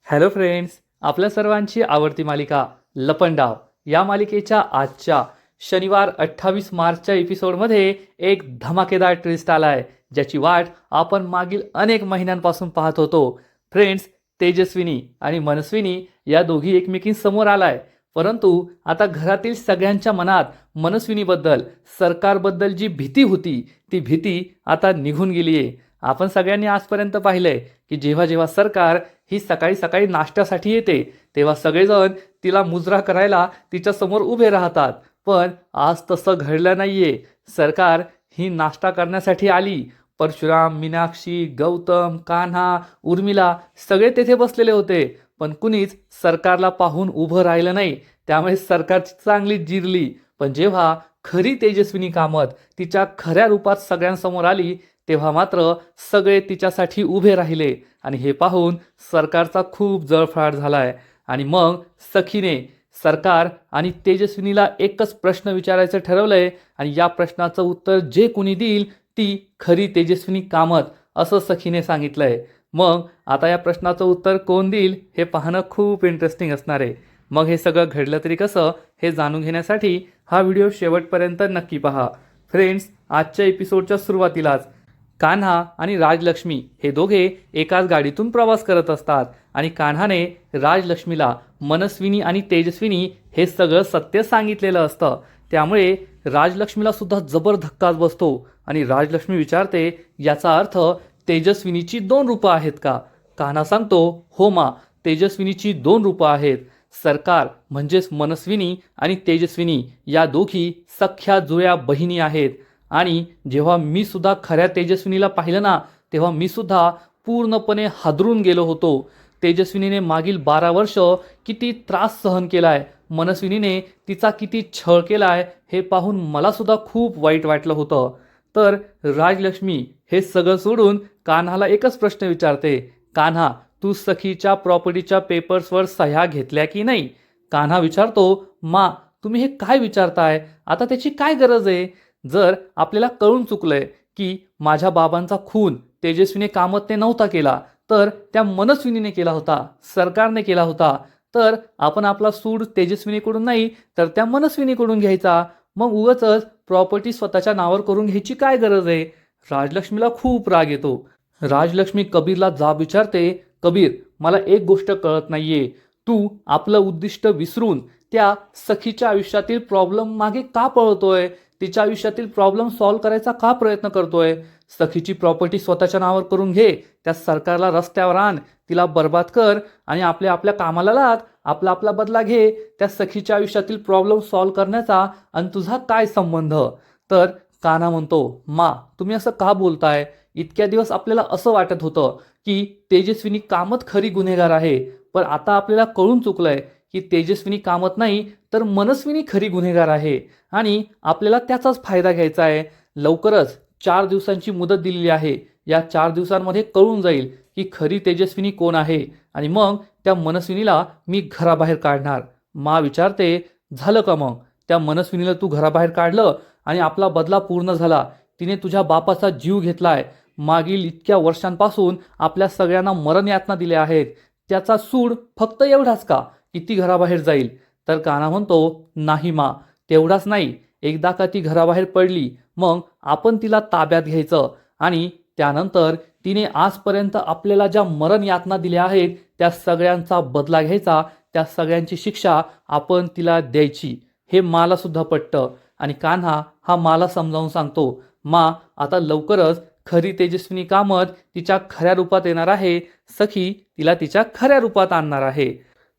Hello friends, आपल्या सर्वांची आवडती मालिका लपंडाव या मालिकेच्या आजच्या शनिवार 28 मार्चच्या एपिसोडमध्ये एक धमाकेदार ट्विस्ट आलाय, ज्याची वाट आपण मागील अनेक महिन्यांपासून पाहत होतो. फ्रेंड्स, तेजस्विनी आणि मनस्विनी या दोघी एकमेकींसमोर आलाय, परंतु आता घरातील सगळ्यांच्या मनात मनस्विनीबद्दल, सरकारबद्दल जी भीती होती ती भीती आता निघून गेली आहे. आपण सगळ्यांनी आजपर्यंत पाहिलंय की जेव्हा जेव्हा सरकार ही सकाळी सकाळी नाश्त्यासाठी येते तेव्हा सगळेजण तिला मुजरा करायला तिच्या समोर उभे राहतात, पण आज तसं घडलं नाहीये. सरकार ही नाश्ता करण्यासाठी आली. परशुराम, मीनाक्षी, गौतम, कान्हा, उर्मिला सगळे तेथे बसलेले होते, पण कुणीच सरकारला पाहून उभं राहिलं नाही. त्यामुळे सरकारची चांगली जिरली. पण जेव्हा खरी तेजस्विनी कामत तिच्या खऱ्या रूपात सगळ्यांसमोर आली तेव्हा मात्र सगळे तिच्यासाठी उभे राहिले आणि हे पाहून सरकारचा खूप जळफळाट झालाय. आणि मग सखीने सरकार आणि तेजस्विनीला एकच प्रश्न विचारायचं ठरवलंय आणि या प्रश्नाचं उत्तर जे कोणी देईल ती खरी तेजस्विनी कामत, असं सखीने सांगितलंय. मग आता या प्रश्नाचं उत्तर कोण देईल हे पाहणं खूप इंटरेस्टिंग असणार आहे. मग हे सगळं घडलं तरी कसं हे जाणून घेण्यासाठी हा व्हिडिओ शेवटपर्यंत नक्की पहा. फ्रेंड्स, आजच्या एपिसोडच्या सुरुवातीलाच कान्हा आणि राजलक्ष्मी हे दोघे एकाच गाडीतून प्रवास करत असतात आणि कान्हाने राजलक्ष्मीला मनस्विनी आणि तेजस्विनी हे सगळं सत्य सांगितलेलं असतं. त्यामुळे राजलक्ष्मीला सुद्धा जबर धक्काच बसतो आणि राजलक्ष्मी विचारते, याचा अर्थ तेजस्विनीची 2 रूपं आहेत का? कान्हा सांगतो, हो मा, तेजस्विनीची 2 रूपं आहेत. सरकार म्हणजेच मनस्विनी आणि तेजस्विनी या दोघी सख्या जुळ्या बहिणी आहेत. आणि जेव्हा मी सुद्धा खऱ्या तेजस्विनीला पाहिलं ना, तेव्हा मी सुद्धा पूर्णपणे हादरून गेलो होतो. तेजस्विनीने मागील 12 वर्ष किती त्रास सहन केलाय, मनस्विनीने तिचा किती छळ केलाय हे पाहून मला सुद्धा खूप वाईट वाटलं होतं. तर राजलक्ष्मी हे सगळं सोडून कान्हाला एकच प्रश्न विचारते, कान्हा, तू सखीच्या प्रॉपर्टीच्या पेपर्सवर सह्या घेतल्या की नाही? कान्हा विचारतो, मा, तुम्ही हे काय विचारताय? आता त्याची काय गरज आहे? जर आपल्याला कळून चुकलंय की माझ्या बाबांचा खून तेजस्विनी कामतने नव्हता केला, तर त्या मनस्विनीने केला होता, सरकारने केला होता, तर आपण आपला सूड तेजस्विनीकडून नाही तर त्या मनस्विनीकडून घ्यायचा. मग उगाचच प्रॉपर्टी स्वतःच्या नावावर करून घ्यायची काय गरज आहे? राजलक्ष्मीला खूप राग येतो. राजलक्ष्मी कबीरला जाब विचारते, कबीर, मला एक गोष्ट कळत नाहीये, तू आपलं उद्दिष्ट विसरून त्या सखीच्या आयुष्यातील प्रॉब्लेम मागे का पळतोय? तिच्या आयुष्यातील प्रॉब्लेम सॉल्व्ह करायचा का प्रयत्न करतोय? सखीची प्रॉपर्टी स्वतःच्या नावावर करून घे, त्या सरकारला रस्त्यावर आण, तिला बर्बाद कर आणि आपल्या आपल्या कामाला लाग, आपला आपला बदला घे. त्या सखीच्या आयुष्यातील प्रॉब्लेम सॉल्व्ह करण्याचा आणि तुझा काय संबंध? तर कान्हा म्हणतो, मा, तुम्ही असं का बोलताय? इतक्या दिवस आपल्याला असं वाटत होतं की तेजस्विनी कामत खरी गुन्हेगार आहे, पण आता आपल्याला कळून चुकलंय की तेजस्विनी कामत नाही तर मनस्विनी खरी गुन्हेगार आहे आणि आपल्याला त्याचाच फायदा घ्यायचा आहे. लवकरच 4 दिवसांची मुदत दिलेली आहे. या 4 दिवसांमध्ये कळून जाईल की खरी तेजस्विनी कोण आहे आणि मग त्या मनस्विनीला मी घराबाहेर काढणार. मा विचारते, झालं का मग? त्या मनस्विनीला तू घराबाहेर काढलं आणि आपला बदला पूर्ण झाला. तिने तुझ्या बापाचा जीव घेतलाय. मागील इतक्या वर्षांपासून आपल्या सगळ्यांना मरण यातना दिल्या आहेत. त्याचा सूड फक्त एवढाच का की ती घराबाहेर जाईल? तर कान्हा म्हणतो, नाही मा, तेवढाच नाही. एकदा का ती घराबाहेर पडली मग आपण तिला ताब्यात घ्यायचं आणि त्यानंतर तिने आजपर्यंत आपल्याला ज्या मरण यातना दिल्या आहेत त्या सगळ्यांचा बदला घ्यायचा, त्या सगळ्यांची शिक्षा आपण तिला द्यायची. हे माला सुद्धा पटतं. आणि कान्हा हा माला समजावून सांगतो, मा, आता लवकरच खरी तेजस्विनी कामत तिच्या खऱ्या रूपात येणार आहे. सखी तिला तिच्या खऱ्या रूपात आणणार आहे.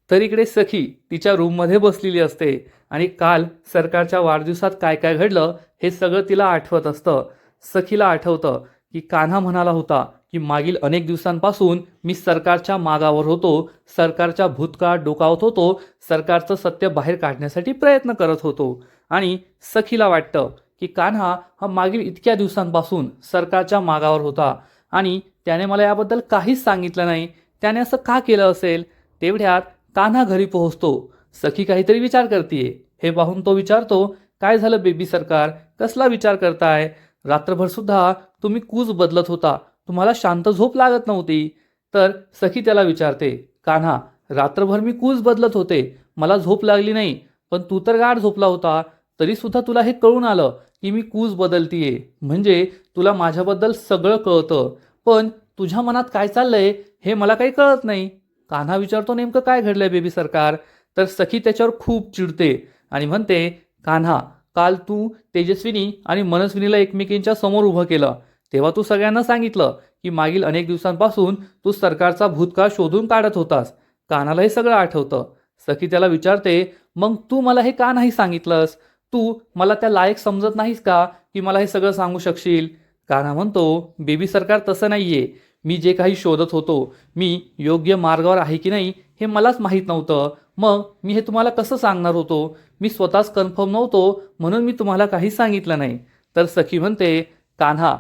तर इकडे सखी तिच्या रूममध्ये बसलेली असते आणि काल सरकारच्या वाढदिवसात काय काय घडलं हे सगळं तिला आठवत असतं. सखीला आठवतं की कान्हा म्हणाला होता की मागील अनेक दिवसांपासून मी सरकारच्या मागावर होतो, सरकारच्या भूतकाळात डोकावत होतो, सरकारचं सत्य बाहेर काढण्यासाठी प्रयत्न करत होतो. आणि सखीला वाटतं की कान्हा हा मागील इतक्या दिवसांपासून सरकारच्या मागावर होता आणि त्याने मला याबद्दल काहीच सांगितलं नाही. त्याने असं का केलं असेल? तेवढ्यात कान्हा घरी पोहोचतो. सखी काहीतरी विचार करतीये. हे पाहून तो विचारतो, काय झालं बेबी सरकार, कसला विचार करताय? रात्रभर सुद्धा तुम्ही कूच बदलत होता, तुम्हाला शांत झोप लागत नव्हती. तर सखी त्याला विचारते, कान्हा, रात्रभर मी कूस बदलत होते, मला झोप लागली नाही, पण तू तर गाढ झोपला होता, तरी सुद्धा तुला हे कळून आलं की मी कूस बदलतीये, म्हणजे तुला माझ्याबद्दल सगळं कळतं, पण तुझ्या मनात काय चाललंय हे मला काही कळत नाही. कान्हा विचारतो, नेमकं काय घडलंय बेबी सरकार? तर सखी त्याच्यावर खूप चिडते आणि म्हणते, कान्हा, काल तू तेजस्विनी आणि मनस्विनीला एकमेकींच्या समोर उभं केलं, तेव्हा तू सगळ्यांना सांगितलं की मागील अनेक दिवसांपासून तू सरकारचा भूतकाळ शोधून काढत होतास. कान्हाला हे सगळं आठवतं. सखी त्याला विचारते, मग तू मला हे का नाही सांगितलंस? तू मला त्या लायक समजत नाहीस का की मला हे सगळं सांगू शकशील? कान्हा म्हणतो, बेबी सरकार, तसं नाहीये. मी जे काही शोधत होतो, मी योग्य मार्गावर आहे की नाही हे मलाच माहीत नव्हतं. मग मी हे तुम्हाला कसं सांगणार होतो? मी स्वतःच कन्फर्म नव्हतो, म्हणून मी तुम्हाला काही सांगितलं नाही. तर सखी म्हणते, कान्हा,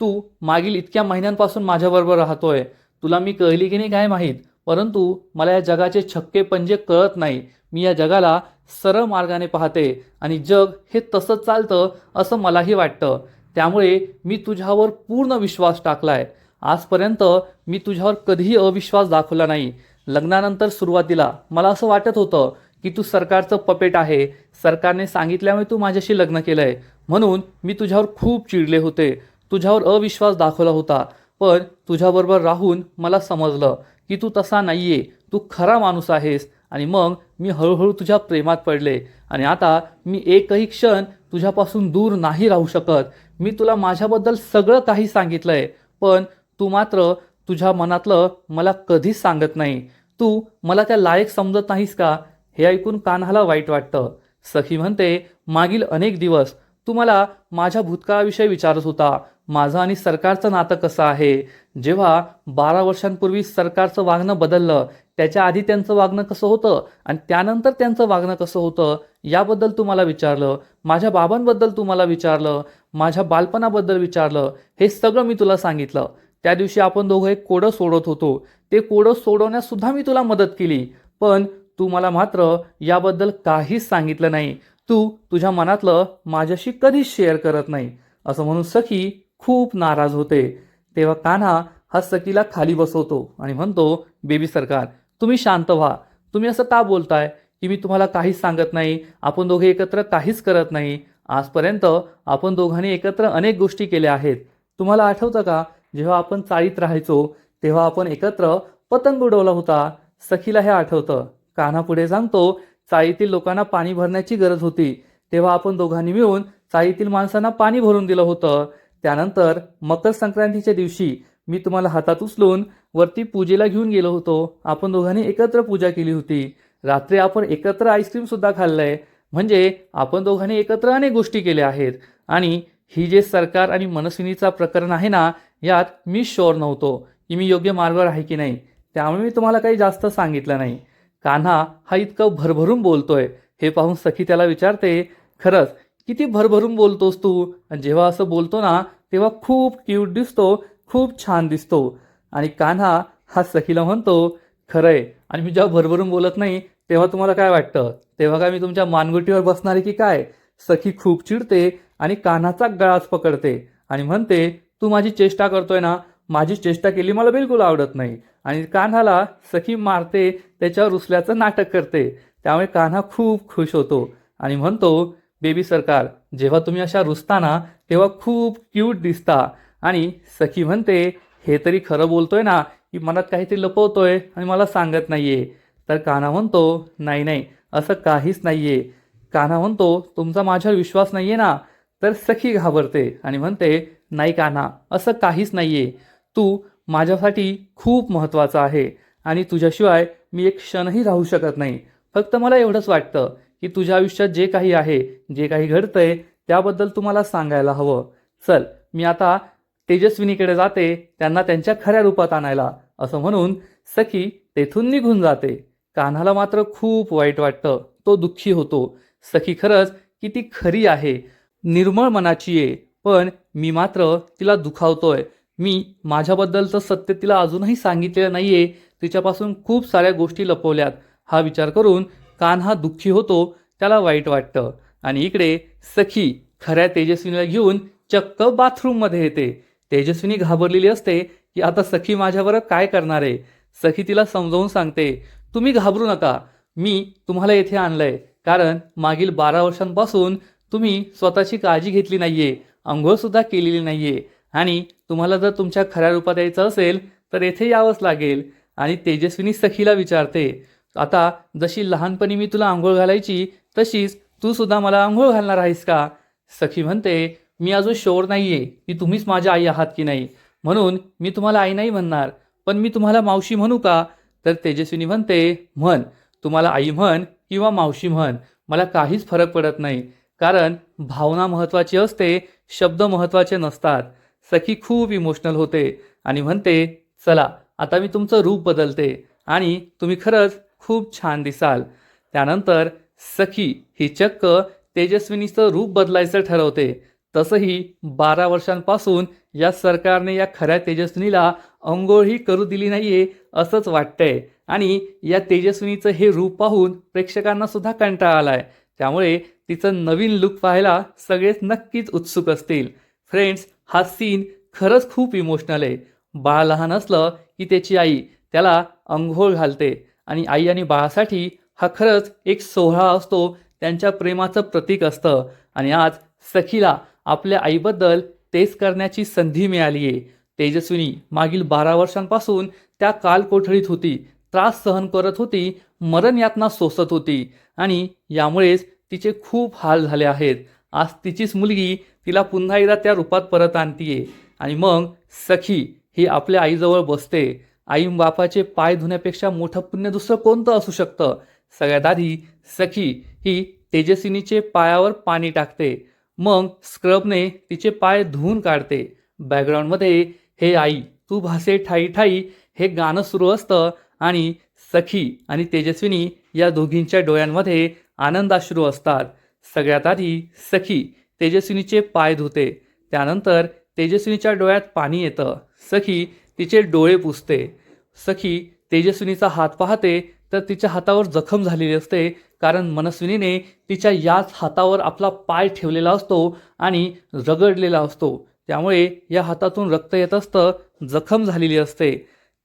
तू मागील इतक्या महिन्यांपासून माझ्याबरोबर राहतोय, तुला मी कळली की नाही काय माहीत, परंतु मला या जगाचे छक्के पंजे कळत नाही. मी या जगाला सरळ मार्गाने पाहते आणि जग हे तसंच चालतं असं मलाही वाटतं. त्यामुळे मी तुझ्यावर पूर्ण विश्वास टाकलाय. आजपर्यंत मी तुझ्यावर कधीही अविश्वास दाखवला नाही. लग्नानंतर सुरुवातीला मला असं वाटत होतं की तू सरकारचं पपेट आहे, सरकारने सांगितल्यामुळे तू माझ्याशी लग्न केलंय, म्हणून मी तुझ्यावर खूप चिडले होते, तुझ्यावर अविश्वास दाखवला होता. पण तुझ्याबरोबर राहून मला समजलं की तू तसा नाहीये, तू खरा माणूस आहेस. आणि मग मी हळूहळू तुझ्या प्रेमात पडले आणि आता मी एकही क्षण तुझ्यापासून दूर नाही राहू शकत. मी तुला माझ्याबद्दल सगळं काही सांगितलंय, पण तू मात्र तुझ्या मनातलं मला कधीच सांगत नाही. तू मला त्या लायक समजत नाहीस का? हे ऐकून कान्हाला वाईट वाटतं. सखी म्हणते, मागील अनेक दिवस तू मला माझ्या भूतकाळाविषयी विचारत होता, माझं आणि सरकारचं नातं कसं आहे. जेव्हा 12 वर्षांपूर्वी सरकारचं वागणं बदललं, त्याच्या आधी त्यांचं वागणं कसं होतं आणि त्यानंतर त्यांचं वागणं कसं होतं याबद्दल तू मला विचारलं. माझ्या बाबांबद्दल तू मला विचारलं, माझ्या बालपणाबद्दल विचारलं. हे सगळं मी तुला सांगितलं. त्या दिवशी आपण दोघं एक कोडं सोडत होतो, ते कोडं सोडवण्यास सुद्धा मी तुला मदत केली, पण तू मला मात्र याबद्दल काहीच सांगितलं नाही. तू तुझ्या मनातलं माझ्याशी कधीच शेअर करत नाही. असं म्हणून सखी खूप नाराज होते. तेव्हा कान्हा हा सखीला खाली बसवतो आणि म्हणतो, बेबी सरकार, तुम्ही शांत व्हा. तुम्ही असं का बोलताय की मी तुम्हाला काहीच सांगत नाही, आपण दोघे एकत्र काहीच करत नाही. आजपर्यंत आपण दोघांनी एकत्र अनेक गोष्टी केल्या आहेत. तुम्हाला आठवतं का, जेव्हा आपण चाळीत राहायचो तेव्हा आपण एकत्र पतंग उडवला होता? सखीला हे आठवतं. कान्हा पुढे सांगतो, चाळीतील लोकांना पाणी भरण्याची गरज होती, तेव्हा आपण दोघांनी मिळून चाळीतील माणसांना पाणी भरून दिलं होतं. त्यानंतर मकर संक्रांतीच्या दिवशी मी तुम्हाला हातात उचलून वरती पूजेला घेऊन गेलो होतो. आपण दोघांनी एकत्र पूजा केली होती. रात्री आपण एकत्र आईस्क्रीम सुद्धा खाल्लंय. म्हणजे आपण दोघांनी एकत्र अनेक गोष्टी केल्या आहेत. आणि ही जे सरकार आणि मनस्विनीचा प्रकरण आहे ना, यात मी शुअर नव्हतो की मी योग्य मार्गावर आहे की नाही, त्यामुळे मी तुम्हाला काही जास्त सांगितलं नाही. कान्हा हा इतकं भरभरून बोलतोय हे पाहून सखी त्याला विचारते, खरंच किती भरभरून बोलतोस तू? आणि जेव्हा असं बोलतो ना तेव्हा खूप क्यूट दिसतो, खूप छान दिसतो. आणि कान्हा हा सखीला म्हणतो, खरंय, आणि मी जेव्हा भरभरून बोलत नाही तेव्हा तुम्हाला काय वाटतं? तेव्हा काय मी तुमच्या मानगुटीवर बसणार आहे की काय? सखी खूप चिडते आणि कान्हाचा गळाच पकडते आणि म्हणते, तू माझी चेष्टा करतोय ना? माझी चेष्टा केली मला बिलकुल आवडत नाही. आणि कान्हाला सखी मारते, त्याच्यावर रुसल्याचं नाटक करते. त्यामुळे कान्हा खूप खुश होतो आणि म्हणतो, बेबी सरकार, जेव्हा तुम्ही अशा रुसताना तेव्हा खूप क्यूट दिसता. आणि सखी म्हणते, हे तरी खरं बोलतोय ना की मनात काहीतरी लपवतोय आणि मला सांगत नाहीये? तर कान्हा म्हणतो, नाही नाही, असं काहीच नाहीये. कान्हा म्हणतो, तुमचा माझ्यावर विश्वास नाहीये ना? तर सखी घाबरते आणि म्हणते, नाही कान्हा, असं काहीच नाहीये. तू माझ्यासाठी खूप महत्त्वाचा आहे आणि तुझ्याशिवाय मी एक क्षणही राहू शकत नाही. फक्त मला एवढंच वाटतं की तुझ्या आयुष्यात जे काही आहे, जे काही घडतंय त्याबद्दल तुम्हाला सांगायला हवं. चल, मी आता तेजस्विनीकडे जाते, त्यांना त्यांच्या खऱ्या रूपात आणायला. असं म्हणून सखी तेथून निघून जाते. कान्हाला मात्र खूप वाईट वाटतं, तो दुःखी होतो. सखी खरंच किती खरी आहे, निर्मळ मनाची आहे, पण मी मात्र तिला दुखावतोय. मी माझ्याबद्दलचं सत्य तिला अजूनही सांगितलेलं नाहीये, तिच्यापासून खूप साऱ्या गोष्टी लपवल्यात. हा विचार करून कान्हा दुःखी होतो, त्याला वाईट वाटतं. आणि इकडे सखी खऱ्या तेजस्विनीला घेऊन चक्क बाथरूममध्ये येते. तेजस्विनी घाबरलेली असते की आता सखी माझ्यावर काय करणार आहे. सखी तिला समजावून सांगते, तुम्ही घाबरू नका, मी तुम्हाला येथे आणलंय कारण मागील 12 वर्षांपासून तुम्ही स्वतःची काळजी घेतली नाहीये, अंघोळसुद्धा केलेली नाहीये आणि तुम्हाला जर तुमच्या खऱ्या रूपात यायचं असेल तर येथे यावंच लागेल. आणि तेजस्विनी सखीला विचारते, आता जशी लहानपणी मी तुला आंघोळ घालायची तशीच तू सुद्धा मला आंघोळ घालणार आहेस का? सखी म्हणते, मी अजून शुअर नाहीये की तुम्हीच माझ्या आई आहात की नाही, म्हणून मी तुम्हाला आई नाही म्हणणार, पण मी तुम्हाला मावशी म्हणू का? तर तेजस्विनी म्हणते, म्हण, तुम्हाला आई म्हण किंवा मावशी म्हण, मला काहीच फरक पडत नाही, कारण भावना महत्त्वाची असते, शब्द महत्त्वाचे नसतात. सखी खूप इमोशनल होते आणि म्हणते, चला आता मी तुमचं रूप बदलते आणि तुम्ही खरंच खूप छान दिसाल. त्यानंतर सखी ही चक्क तेजस्विनीचं रूप बदलायचं ठरवते. तसंही 12 वर्षांपासून या सरकारने या खऱ्या तेजस्विनीला अंघोळही करू दिली नाहीये असंच वाटतंय आणि या तेजस्विनीचं हे रूप पाहून प्रेक्षकांना सुद्धा कंटाळा आलाय. त्यामुळे तिचं नवीन लुक पाहायला सगळेच नक्कीच उत्सुक असतील. फ्रेंड्स, हा सीन खरंच खूप इमोशनल आहे. बाळ लहान असलं की त्याची आई त्याला अंघोळ घालते आणि आई आणि बाळासाठी हा खरंच एक सोहळा असतो, त्यांच्या प्रेमाचं प्रतीक असतं. आणि आज सखीला आपल्या आईबद्दल तेच करण्याची संधी मिळाली आहे. तेजस्विनी मागील 12 वर्षांपासून त्या कालकोठडीत होती, त्रास सहन करत होती, मरण यातना सोसत होती आणि यामुळेच तिचे खूप हाल झाले आहेत. आज तिचीच मुलगी तिला पुन्हा एकदा त्या रूपात परत आणतीये आणि मग सखी ही आपल्या आईजवळ बसते. आई बापाचे पाय धुण्यापेक्षा मोठं पुण्य दुसरं कोणतं असू शकतं? सगळ्यात आधी सखी ही तेजस्विनीचे पायावर पाणी टाकते, मग स्क्रबने तिचे पाय धुवून काढते. बॅकग्राऊंडमध्ये हे आई तू भासे ठाई ठाई हे गाणं सुरू असतं आणि सखी आणि तेजस्विनी या दोघींच्या डोळ्यांमध्ये आनंदाश्रू असतात. सगळ्यात आधी सखी तेजस्विनीचे पाय धुते, त्यानंतर तेजस्विनीच्या डोळ्यात पाणी येतं. सखी तिचे डोळे पुसते. सखी तेजस्विनीचा हात पाहते तर तिच्या हातावर जखम झालेली असते, कारण मनस्विनीने तिच्या याच हातावर आपला पाय ठेवलेला असतो आणि रगडलेला असतो, त्यामुळे या हातातून रक्त येत असतं, जखम झालेली असते.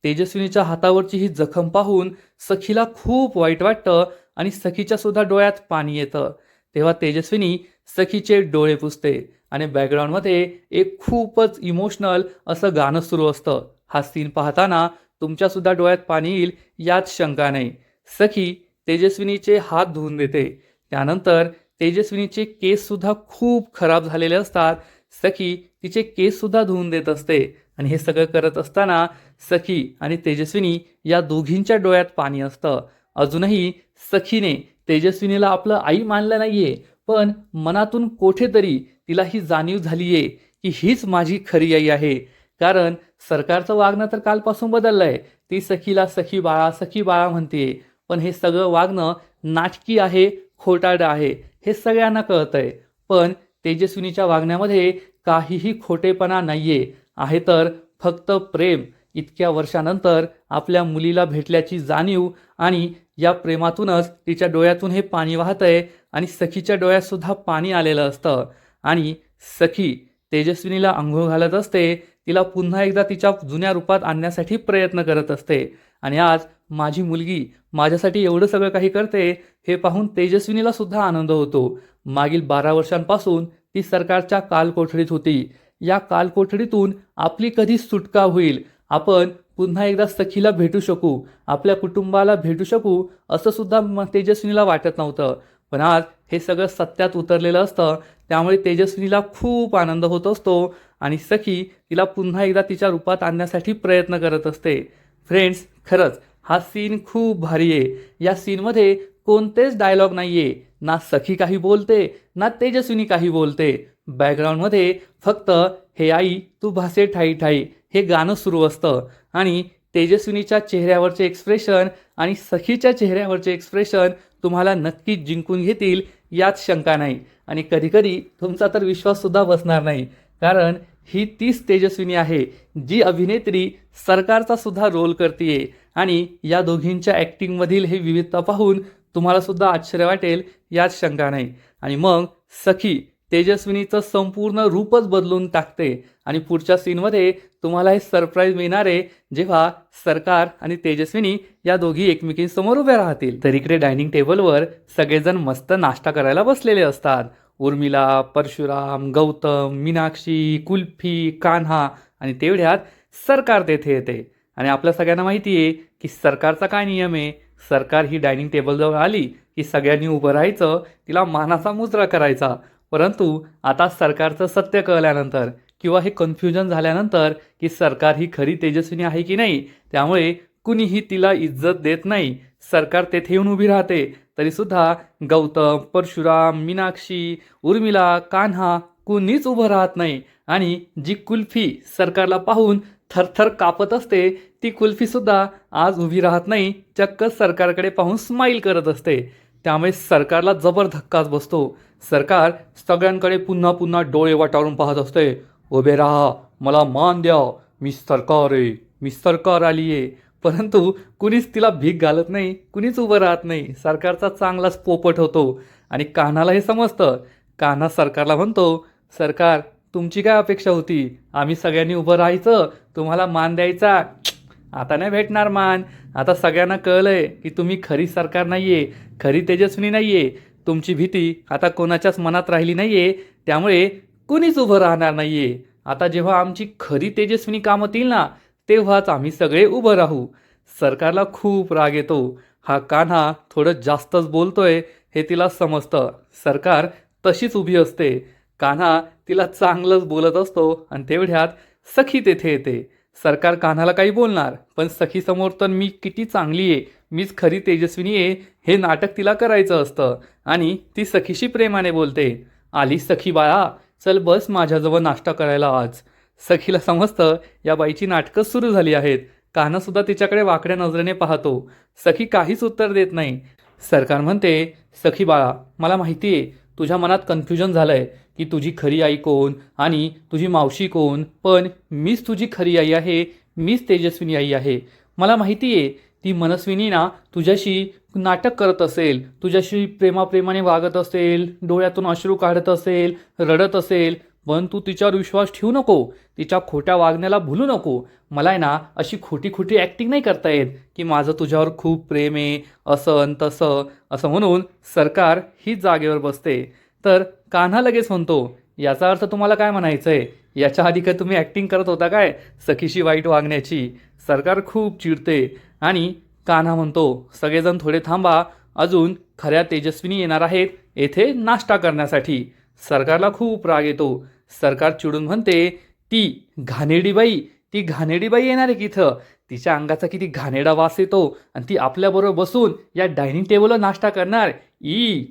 तेजस्विनीच्या हातावरची ही जखम पाहून सखीला खूप वाईट वाटतं आणि सखीच्या सुद्धा डोळ्यात पाणी येतं. तेव्हा तेजस्विनी सखीचे डोळे पुसते आणि बॅकग्राऊंडमध्ये एक खूपच इमोशनल असं गाणं सुरू असतं. हा सीन पाहताना तुमच्यासुद्धा डोळ्यात पाणी येईल यात शंका नाही. सखी तेजस्विनीचे हात धुवून देते, त्यानंतर तेजस्विनीचे केससुद्धा खूप खराब झालेले असतात. सखी तिचे केससुद्धा धुवून देत असते आणि हे सगळं करत असताना सखी आणि तेजस्विनी या दोघींच्या डोळ्यात पाणी असतं. अजूनही सखीने तेजस्विनीला आपलं आई मानलं नाहीये, पण मनातून कोठेतरी तिला ही जाणीव झालीये की हीच माझी खरी आई आहे. कारण सरकारचं वागणं तर कालपासून बदललंय, ती सखीला सखी बाळा म्हणते, पण हे सगळं वागणं नाटकी आहे, खोटारडं आहे, हे सगळ्यांना कळतंय. पण तेजस्विनीच्या वागण्यामध्ये काहीही खोटेपणा नाहीये, आहे तर फक्त प्रेम. इतक्या वर्षानंतर आपल्या मुलीला भेटल्याची जाणीव आणि या प्रेमातूनच तिच्या डोळ्यातून हे पाणी वाहतंय आणि सखीच्या डोळ्यात सुद्धा पाणी आलेलं असतं. आणि सखी तेजस्विनीला अंघोळ घालत असते, तिला पुन्हा एकदा तिच्या जुन्या रूपात आणण्यासाठी प्रयत्न करत असते. आणि आज माझी मुलगी माझ्यासाठी एवढं सगळं काही करते हे पाहून तेजस्विनीला सुद्धा आनंद होतो. मागील 12 वर्षांपासून ती सरकारच्या कालकोठडीत होती. या कालकोठडीतून आपली कधी सुटका होईल, आपण पुन्हा एकदा सखीला भेटू शकू, आपल्या कुटुंबाला भेटू शकू, असं सुद्धा तेजस्विनीला वाटत नव्हतं. पण आज हे सगळं सत्यात उतरलेलं असतं, त्यामुळे तेजस्विनीला खूप आनंद होत असतो आणि सखी तिला पुन्हा एकदा तिच्या रूपात आणण्यासाठी प्रयत्न करत असते. फ्रेंड्स, खरंच हा सीन खूप भारी आहे. या सीनमध्ये कोणतेच डायलॉग नाहीये, ना सखी काही बोलते ना तेजस्विनी काही बोलते. बॅकग्राऊंडमध्ये फक्त हे आई तू भासे ठाई ठाई हे गाणं सुरू असतं आणि तेजस्विनीच्या चेहऱ्यावरचे एक्सप्रेशन आणि सखीच्या चेहऱ्यावरचे एक्सप्रेशन तुम्हाला नक्कीच जिंकून घेतील यात शंका नाही. आणि कधीकधी तुमचा तर विश्वाससुद्धा बसणार नाही, कारण ही तीच तेजस्विनी आहे जी अभिनेत्री सरकारचा सुद्धा रोल करते. आणि या दोघींच्या ॲक्टिंगमधील हे विविधता पाहून तुम्हाला सुद्धा आश्चर्य वाटेल यात शंका नाही. आणि मग सखी तेजस्विनीचं संपूर्ण रूपच बदलून टाकते आणि पुढच्या सीनमध्ये तुम्हाला हे सरप्राईज मिळणार आहे जेव्हा सरकार आणि तेजस्विनी या दोघी एकमेकींसमोर उभ्या राहतील. तर इकडे डायनिंग टेबलवर सगळेजण मस्त नाश्ता करायला बसलेले असतात. उर्मिला, परशुराम, गौतम, मीनाक्षी, कुल्फी, कान्हा आणि तेवढ्यात सरकार तेथे येते. आणि आपल्या सगळ्यांना माहिती आहे की सरकारचा काय नियम आहे. सरकार ही डायनिंग टेबलजवळ आली की सगळ्यांनी उभं राहायचं, तिला मानाचा मुजरा करायचा. परंतु आता सरकारचं सत्य कळल्यानंतर किंवा हे कन्फ्युजन झाल्यानंतर की सरकार ही खरी तेजस्विनी आहे की नाही, त्यामुळे कुणीही तिला इज्जत देत नाही. सरकार तेथे येऊन उभी राहते तरीसुद्धा गौतम, परशुराम, मीनाक्षी, उर्मिला, कान्हा कुणीच उभं राहत नाही. आणि जी कुल्फी सरकारला पाहून थरथर कापत असते ती कुल्फीसुद्धा आज उभी राहत नाही, चक्क सरकारकडे पाहून स्माईल करत असते. त्यामुळे सरकारला जबर धक्काच बसतो. सरकार सगळ्यांकडे पुन्हा पुन्हा डोळे वाटारून पाहत असते. उभे राहा, मला मान द्या, मी सरकार आहे, मी सरकार आली आहे. परंतु कुणीच तिला भीक घालत नाही, कुणीच उभं राहत नाही. सरकारचा चांगलाच पोपट होतो आणि कान्हाला हे समजतं. कान्हा सरकारला म्हणतो, सरकार तुमची काय अपेक्षा होती? आम्ही सगळ्यांनी उभं राहायचं, तुम्हाला मान द्यायचा. आता नाही भेटणार मान. आता सगळ्यांना कळलंय की तुम्ही खरी सरकार नाहीये, खरी तेजस्विनी नाहीये. तुमची भीती आता कोणाच्याच मनात राहिली नाहीये, त्यामुळे कुणीच उभं राहणार नाहीये. आता जेव्हा आमची खरी तेजस्विनी कामात येईल ना, तेव्हाच आम्ही सगळे उभं राहू. सरकारला खूप राग येतो. हा कान्हा थोडं जास्तच बोलतोय हे तिला समजतं. सरकार तशीच उभी असते. कान्हा तिला चांगलंच बोलत असतो आणि तेवढ्यात सखी तेथे येते. सरकार कान्हाला काही बोलणार, पण सखीसमोर तर मी किती चांगली आहे, मीच खरी तेजस्विनी आहे, हे नाटक तिला करायचं असतं. आणि ती सखीशी प्रेमाने बोलते, आली सखी बाळा, चल बस माझ्याजवळ नाश्ता करायला आज. सखीला समजतं या बाईची नाटकं सुरू झाली आहेत. कान्हासुद्धा तिच्याकडे वाकड्या नजरेने पाहतो. सखी काहीच उत्तर देत नाही. सरकार म्हणते, सखी बाळा, मला माहिती आहे तुझ्या मनात कन्फ्युजन झालंय की तुझी खरी आई कोण आणि तुझी मावशी कोण, पण मीच तुझी खरी आई आहे, मीच तेजस्विनी आई आहे. मला माहिती आहे ती मनस्विनी ना तुझ्याशी नाटक करत असेल, तुझ्याशी प्रेमाप्रेमाने वागत असेल, डोळ्यातून अश्रू काढत असेल, रडत असेल, पण तू तिच्यावर विश्वास ठेवू नको, तिच्या खोट्या वागण्याला भुलू नको. मला आहे ना अशी खोटी खोटी ॲक्टिंग नाही करता येत की माझं तुझ्यावर खूप प्रेम आहे, असं तसं असं म्हणून सरकार ही जागेवर बसते. तर कान्हा लगेच म्हणतो, याचा अर्थ तुम्हाला काय म्हणायचं आहे? याच्या आधी काय तुम्ही ॲक्टिंग करत होता काय सखीशी वाईट वागण्याची? सरकार खूप चिडते आणि कान्हा म्हणतो, सगळेजण थोडे थांबा, अजून खऱ्या तेजस्विनी येणार आहेत येथे नाश्ता करण्यासाठी. सरकारला खूप राग येतो. सरकार चिडून म्हणते, ती घाणेरडी बाई येणार आहे की इथं? तिच्या अंगाचा किती घाणेरडा वास येतो आणि ती आपल्याबरोबर बसून या डायनिंग टेबलवर नाश्ता करणार.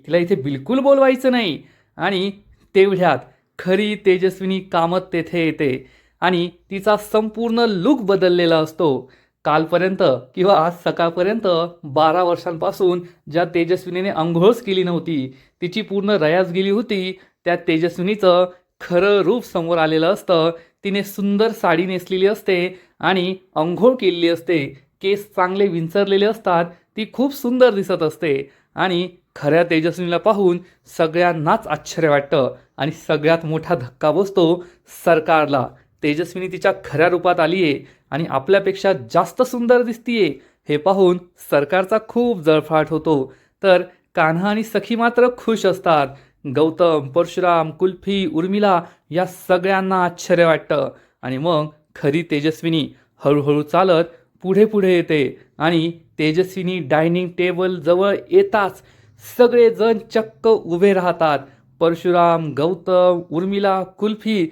तिला इथे बिलकुल बोलवायचं नाही. आणि तेवढ्यात खरी तेजस्विनी कामत तेथे येते आणि तिचा संपूर्ण लुक बदललेला असतो. कालपर्यंत किंवा आज सकाळपर्यंत 12 वर्षांपासून ज्या तेजस्विनीने अंघोळच केली नव्हती, तिची पूर्ण रयास गेली होती, त्या तेजस्विनीचं खरं रूप समोर आलेलं असतं. तिने सुंदर साडी नेसलेली असते आणि अंघोळ केलेली असते. केस चांगले विंचरलेले असतात. ती खूप सुंदर दिसत असते आणि खऱ्या तेजस्विनीला पाहून सगळ्यांनाच आश्चर्य वाटतं आणि सगळ्यात मोठा धक्का बसतो सरकारला. तेजस्विनी तिच्या खऱ्या रूपात आली आहे आणि आपल्यापेक्षा जास्त सुंदर दिसतीये हे पाहून सरकारचा खूप जळफाट होतो. तर कान्हा आणि सखी मात्र खुश असतात. गौतम, परशुराम, कुल्फी, उर्मिला या सगळ्यांना आश्चर्य वाटतं आणि मग खरी तेजस्विनी हळूहळू चालत पुढे पुढे येते आणि तेजस्विनी डायनिंग टेबल जवळ येताच सगळेजण चक्क उभे राहतात. परशुराम, गौतम, उर्मिला, कुल्फी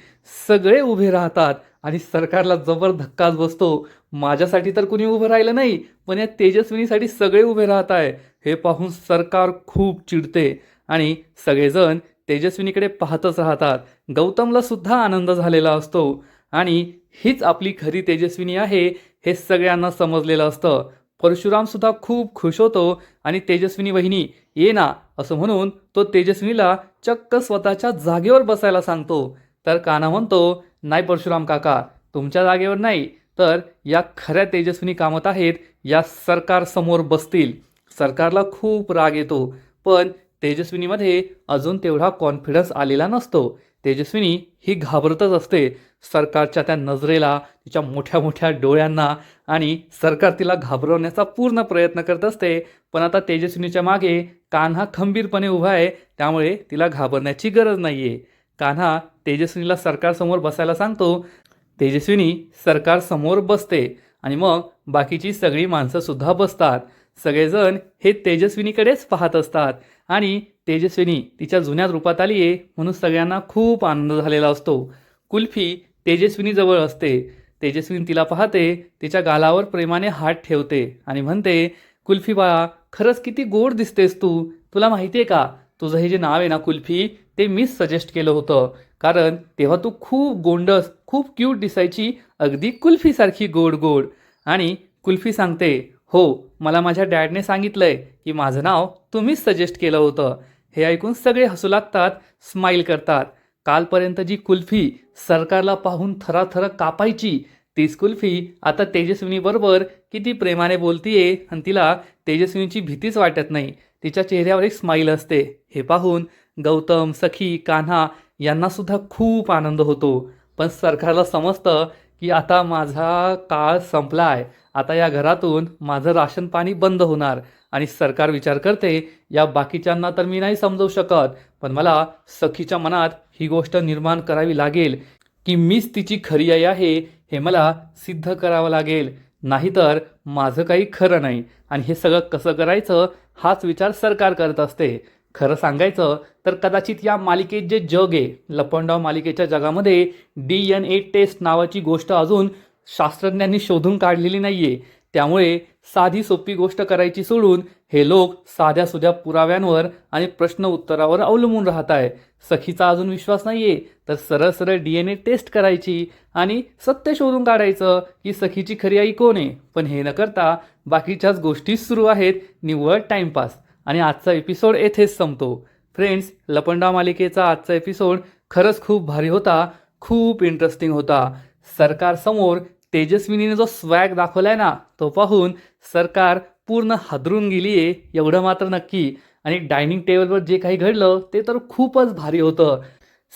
सगळे उभे राहतात आणि सरकारला जबर धक्काच बसतो. माझ्यासाठी तर कुणी उभं राहिलं नाही, पण या तेजस्विनीसाठी सगळे उभे राहत आहे हे पाहून सरकार खूप चिडते आणि सगळेजण तेजस्विनीकडे पाहतच राहतात. गौतमला सुद्धा आनंद झालेला असतो आणि हीच आपली खरी तेजस्विनी आहे हे सगळ्यांना समजलेलं असतं. परशुराम सुद्धा खूप खुश होतो आणि तेजस्विनी वहिनी ये ना असं म्हणून तो तेजस्विनीला चक्क स्वतःच्या जागेवर बसायला सांगतो. तर कान्हा म्हणतो, नाही परशुराम काका, तुमच्या जागेवर नाही, तर या खऱ्या तेजस्विनी कामत आहेत या सरकार समोर बसतील. सरकारला खूप राग येतो, पण तेजस्विनीमध्ये अजून तेवढा कॉन्फिडन्स आलेला नसतो. तेजस्विनी ही घाबरतच असते सरकारच्या त्या नजरेला, तिच्या मोठ्या मोठ्या डोळ्यांना, आणि सरकार तिला घाबरवण्याचा पूर्ण प्रयत्न करत असते. पण आता तेजस्विनीच्या मागे कान्हा खंबीरपणे उभा आहे, त्यामुळे तिला घाबरण्याची गरज नाही आहे. कान्हा तेजस्विनीला सरकारसमोर बसायला सांगतो. तेजस्विनी सरकारसमोर बसते आणि मग बाकीची सगळी माणसंसुद्धा बसतात. सगळेजण हे तेजस्विनीकडेच पाहत असतात आणि तेजस्विनी तिच्या जुन्या रूपात आली आहे म्हणून सगळ्यांना खूप आनंद झालेला असतो. कुल्फी तेजस्विनीजवळ असते. तेजस्विनी तिला पाहते, तिच्या गालावर प्रेमाने हात ठेवते आणि म्हणते, कुल्फी बाळा, खरंच किती गोड दिसतेस तू. तुला माहिती आहे का, तुझं हे जे नाव आहे ना कुल्फी, ते मीच सजेस्ट केलं होतं, कारण तेव्हा तू खूप गोंडस, खूप क्यूट दिसायची, अगदी कुल्फीसारखी गोड गोड. आणि कुल्फी सांगते, हो, मला माझ्या डॅडने सांगितलंय की माझं नाव तुम्हीच सजेस्ट केलं होतं. हे ऐकून सगळे हसू लागतात, स्माईल करतात. कालपर्यंत जी कुल्फी सरकारला पाहून थराथर कापायची, तीच कुल्फी आता तेजस्विनीबरोबर किती प्रेमाने बोलतीये आणि तिला तेजस्विनीची भीतीच वाटत नाही. तिच्या चेहऱ्यावर एक स्माईल असते. हे पाहून गौतम, सखी, कान्हा यांनासुद्धा खूप आनंद होतो. पण सरकारला समजतं की आता माझा काळ संपला आहे, आता या घरातून माझं राशन पाणी बंद होणार. आणि सरकार विचार करते, या बाकीच्यांना तर मी नाही समजवू शकत, पण मला सखीच्या मनात ही गोष्ट निर्माण करावी लागेल की मीच तिची खरी आई आहे, हे मला सिद्ध करावं लागेल, नाहीतर माझं काही खरं नाही. आणि हे सगळं कसं करायचं हाच विचार सरकार करत असते. खरं सांगायचं तर कदाचित या मालिकेत जे जग आहे, लपंडाव मालिकेच्या जगामध्ये DNA टेस्ट नावाची गोष्ट अजून शास्त्रज्ञांनी शोधून काढलेली नाहीये. त्यामुळे साधी सोपी गोष्ट करायची सोडून हे लोक साध्या सुध्या पुराव्यांवर आणि प्रश्न उत्तरावर अवलंबून राहत आहे. सखीचा अजून विश्वास नाहीये तर सरळ सरळ DNA टेस्ट करायची आणि सत्य शोधून काढायचं की सखीची खरी आई कोण आहे. पण हे न करता बाकीच्याच गोष्टी सुरू आहेत, निव्वळ टाइमपास. आणि आजचा एपिसोड येथेच संपतो. फ्रेंड्स, लपंडाव मालिकेचा आजचा एपिसोड खरंच खूप भारी होता, खूप इंटरेस्टिंग होता. सरकारसमोर तेजस्विनीने जो स्वॅग दाखवलाय ना, तो पाहून सरकार पूर्ण हादरून गेली आहे, एवढं मात्र नक्की. आणि डायनिंग टेबलवर जे काही घडलं ते तर खूपच भारी होतं.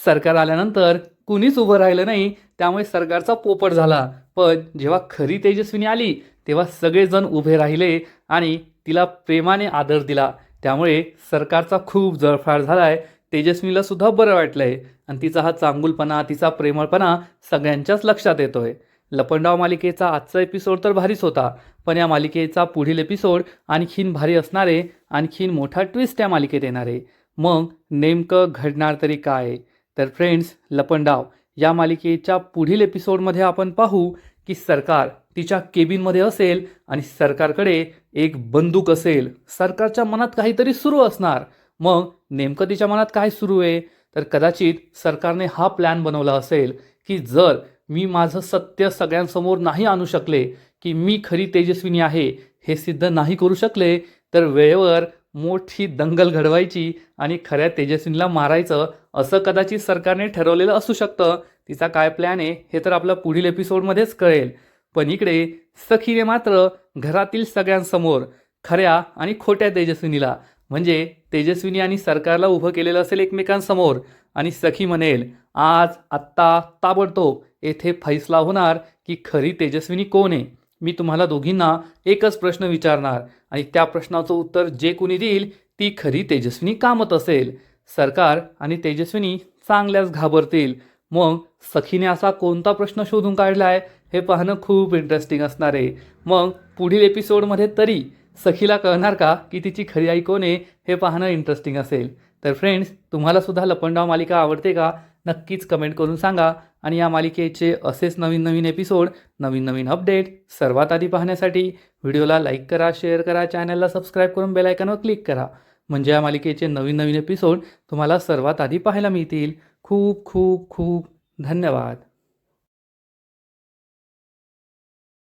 सरकार आल्यानंतर कुणीच उभं राहिलं नाही, त्यामुळे सरकारचा पोपट झाला. पण जेव्हा खरी तेजस्विनी आली तेव्हा सगळेजण उभे राहिले आणि तिला प्रेमाने आदर दिला. त्यामुळे सरकारचा खूप जळफाळ झालाय. तेजस्विनीला सुद्धा बरं वाटलंय आणि तिचा हा चांगुलपणा, तिचा प्रेमळपणा सगळ्यांच्याच लक्षात येतोय. लपंडाव मालिकेचा आजचा एपिसोड तर भारीच होता, पण या मालिकेचा पुढील एपिसोड आणखीन भारी असणार आहे. आणखीन मोठा ट्विस्ट या मालिकेत येणार आहे. मग नेमकं घडणार तरी काय? तर फ्रेंड्स, लपंडाव या मालिकेच्या पुढील एपिसोडमध्ये आपण पाहू की सरकार तिच्या केबिनमध्ये असेल आणि सरकारकडे एक बंदूक असेल. सरकारच्या मनात काहीतरी सुरू असणार. मग नेमकं तिच्या मनात काय सुरू आहे? तर कदाचित सरकारने हा प्लॅन बनवला असेल की जर मी माझं सत्य सगळ्यांसमोर नाही आणू शकले, की मी खरी तेजस्विनी आहे हे सिद्ध नाही करू शकले, तर वेळेवर मोठी दंगल घडवायची आणि खऱ्या तेजस्विनीला मारायचं, असं कदाचित सरकारने ठरवलेलं असू शकतं. तिचा काय प्लॅन आहे हे तर आपल्या पुढील एपिसोडमध्येच कळेल. पण इकडे सखीने मात्र घरातील सगळ्यांसमोर खऱ्या आणि खोट्या तेजस्विनीला, म्हणजे तेजस्विनी आणि सरकारला उभं केलेलं असेल एकमेकांसमोर. आणि सखी म्हणेल, आज आत्ता ताबडतोब येथे फैसला होणार की खरी तेजस्विनी कोण आहे. मी तुम्हाला दोघींना एकच प्रश्न विचारणार आणि त्या प्रश्नाचं उत्तर जे कुणी देईल ती खरी तेजस्विनी कामत असेल. सरकार आणि तेजस्विनी चांगल्याच घाबरतील. मग सखीने असा कोणता प्रश्न शोधून काढलाय हे पाहणं खूप इंटरेस्टिंग असणार आहे. मग पुढील एपिसोडमध्ये तरी सखीला कळणार का की तिची खरी आई कोण आहे हे पाहणं इंटरेस्टिंग असेल. तर फ्रेंड्स, तुम्हाला सुद्धा लपंडाव मालिका आवडते का? नक्कीच कमेंट करून सांगा. आणि या मालिकेचे असेच नवीन नवीन एपिसोड, नवीन नवीन अपडेट सर्वात आधी पाहण्यासाठी व्हिडिओला लाईक करा, शेअर करा, चॅनलला सबस्क्राईब करून बेल आयकॉनवर क्लिक करा. म्हणजे या मालिकेचे नवीन नवीन एपिसोड तुम्हाला सर्वात आधी पाहायला मिळतील. खूप खूप खूप धन्यवाद.